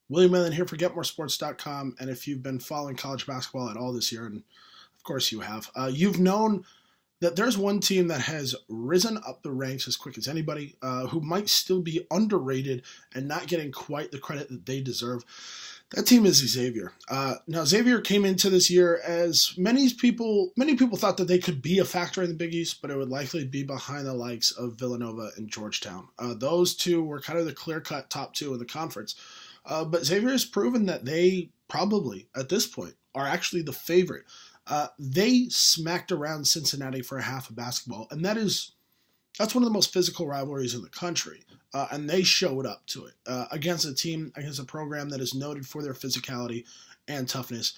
William Millen here for GetMoreSports.com, and if you've been following college basketball at all this year, and of course you have, you've known that there's one team that has risen up the ranks as quick as anybody, who might still be underrated and not getting quite the credit that they deserve. That team is Xavier. Now, Xavier came into this year as many people thought that they could be a factor in the Big East, but it would likely be behind the likes of Villanova and Georgetown. Those two were kind of the clear-cut top two in the conference. But Xavier has proven that they probably, at this point, are actually the favorite. They smacked around Cincinnati for a half of basketball, and that's one of the most physical rivalries in the country. And they showed up to it against a program that is noted for their physicality and toughness.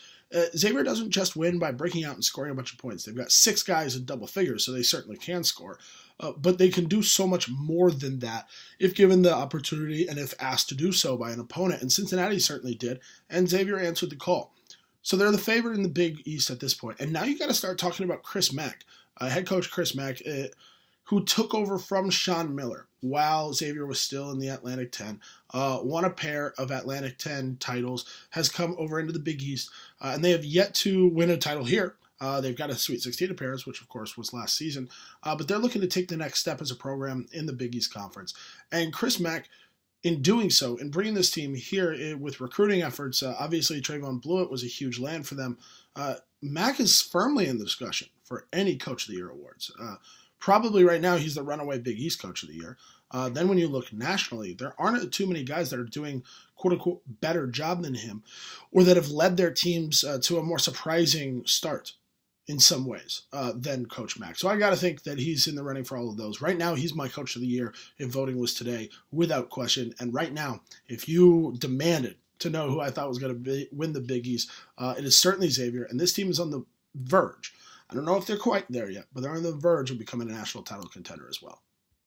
Xavier doesn't just win by breaking out and scoring a bunch of points. They've got 6 guys in double figures, so they certainly can score. But they can do so much more than that if given the opportunity and if asked to do so by an opponent. And Cincinnati certainly did, and Xavier answered the call. So they're the favorite in the Big East at this point. And now you got to start talking about Chris Mack, head coach Chris Mack, who took over from Sean Miller while Xavier was still in the Atlantic 10, won a pair of Atlantic 10 titles, has come over into the Big East, and they have yet to win a title here. They've got a Sweet 16 appearance, which of course was last season, but they're looking to take the next step as a program in the Big East Conference. And Chris Mack, in doing so, in bringing this team here with recruiting efforts, obviously Trayvon Blewett was a huge land for them. Mack is firmly in the discussion for any Coach of the Year awards. Probably right now he's the runaway Big East Coach of the Year. Then when you look nationally, there aren't too many guys that are doing quote-unquote better job than him or that have led their teams to a more surprising start in some ways than Coach Mack. So I got to think that he's in the running for all of those. Right now, he's my Coach of the Year if voting was today, without question. And right now, if you demanded to know who I thought was going to win the Big East, it is certainly Xavier. And this team is on the verge. I don't know if they're quite there yet, but they're on the verge of becoming a national title contender as well.